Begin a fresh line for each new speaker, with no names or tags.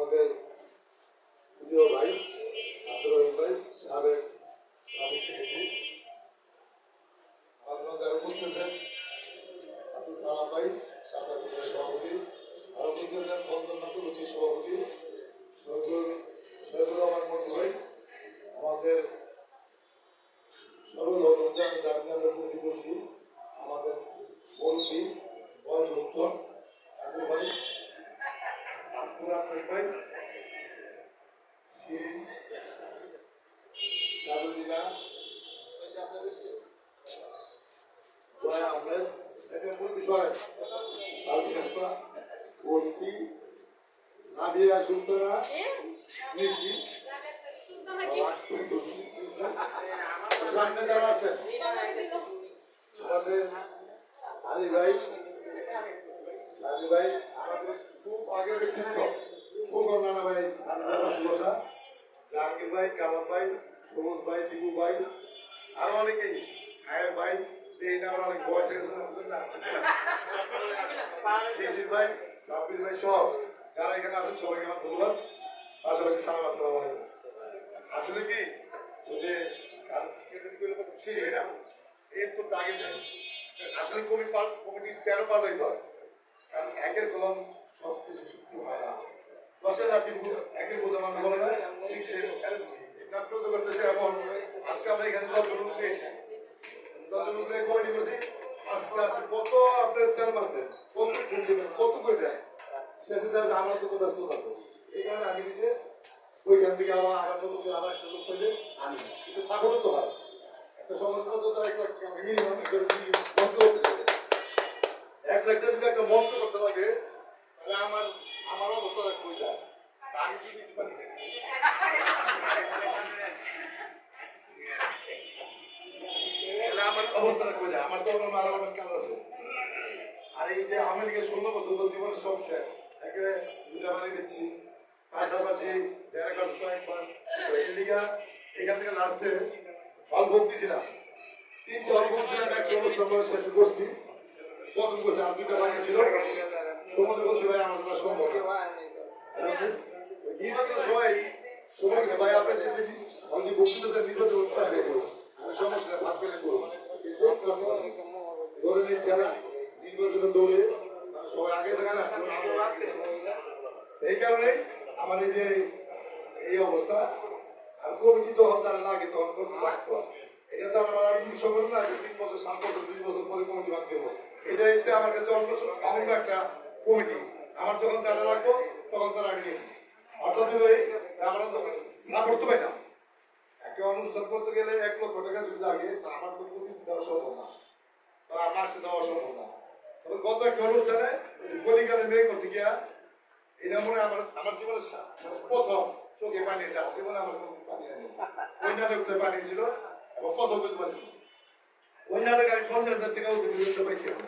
আমাদের প্রিয় ভাই আব্দুর রহিম ভাই সাবেক সেক্রেটারি, আপনারা যারা বুঝতেছেন আব্দুল সালাম ভাই সাবেক সভাপতি, আরো বুঝতেছেন বন্ধনাথ রুচি সভাপতি শহীদুর রহমান মন্ডল ভাই, আমাদের সর্বধর্ম জামিনের প্রতি করছি আমাদের মুরব্বী বয়োজ্যেষ্ঠ আবু ভাই পুরান ভাই শিরিন কাজুলিনা জয় আহমেদ এদের মূল বিষয় বলছি নাবিয়া সুলতানা নিশি সামনে যারা আছেন আমাদের আলী ভাই আমাদের খুব আগের ব্যক্তিত্ব খুব নানা ভাই সুবসা জাহাঙ্গীর ভাই, কালাম ভাই, সবুজ ভাই, টিপু ভাই, আরো অনেকেই খায়ের ভাই, এই নামের অনেক বয়স হয়ে গেছে না শিশির ভাই, সাব্বির ভাই সব যারা এখানে আছেন সবাইকে আমার ধন্যবাদ। পাশাপাশি সালাম আসসালামু আলাইকুম। আসলে কি ওই যে এর তো আগে যাই আসলে কমিটি 13 পাল্টাইতে হয়, কারণ একের কলম সব কিছু সত্যি হয় না। 10,000 একের বোঝা মানুষ বলে না, ঠিক সে নাট্য করতেছে এমন। আজকে আমরা এখানে 10 জন লোক পেয়েছি, 10 জন লোক কমিটি করছি। আস্তে আস্তে কত আপনার তেল মারতেন, কত করে যায় শেষে দেখা আমার তো ব্যস্ত আছে। এই কারণে আমি নিজে ওইখান থেকে আমার নতুন আবার একটা লোক পেলে আনি, কিন্তু সাপোর্ট তো হয় একটা সংগঠন তো 1 লাখ টাকা মিনিমাম মঞ্চ করতে পারে। 1 লাখ টাকা যদি একটা মঞ্চ করতে লাগে তাহলে আমার অবস্থা হয়ে যায়। আমি যদি একটু পারি তাহলে আমার অবস্থাটা হয়ে যায়। আমার তো আরো অনেক কাজ আছে। আর এই যে আমি লিখে 16 বছর জীবনের সব শেষ, একেবারে দুটা বানিয়ে দিচ্ছি, পাশাপাশি যারা কাজ একবার এই লিগা এখান থেকে লাস্টে হল ভোগ দিয়েছিলাম, 3টি হল ভোগ ছিলাম, একটা অনুষ্ঠান শেষ করছি। প্রথম করছে আর 2টা বাকি ছিল, সমুদ্র বলছি ভাই আমার জন্য সম্ভব নির্বাচনের সময় গেছে ভাই আপনার যে ভোগ দিতেছেন নির্বাচন কাছে সমস্যা ভাগ পেলে করুন, ধরে নিন খেলা নির্বাচনে দৌড়ে সবাই আগে থাকে না। এই কারণে আমার এই যে এই অবস্থা। আর কমিটি যখন তারা লাগে তখন কমিটি লাগতো, এটা তো আমার রাজনৈতিক সংগঠন না 3 বছর 7 বছর 2 বছর পরে কমিটি ভাঙতে হবে। এটা এসে আমার কাছে অন্য একটা কমিটি, আমার যখন যারা লাগবো তখন তারা আমি নিয়েছি। অর্থাৎ আমরা সাপোর্ট তো পাই না। একটা অনুষ্ঠান করতে গেলে 1 লক্ষ টাকা যদি লাগে তা আমার তো প্রতিদিন দেওয়া সম্ভব না, বা আমার সে দেওয়া সম্ভব না। তবে গত একটা অনুষ্ঠানে কলিকালে মেয়ে করতে গিয়া এটা মনে আমার জীবনের প্রথম চোখে পানি আছে বলে আমার কোনো পানি আনি ওই নাটকটা বানিয়েছিল এবং পদক পানি ওই নাটক আমি 50,000 টাকা পাইছিলাম।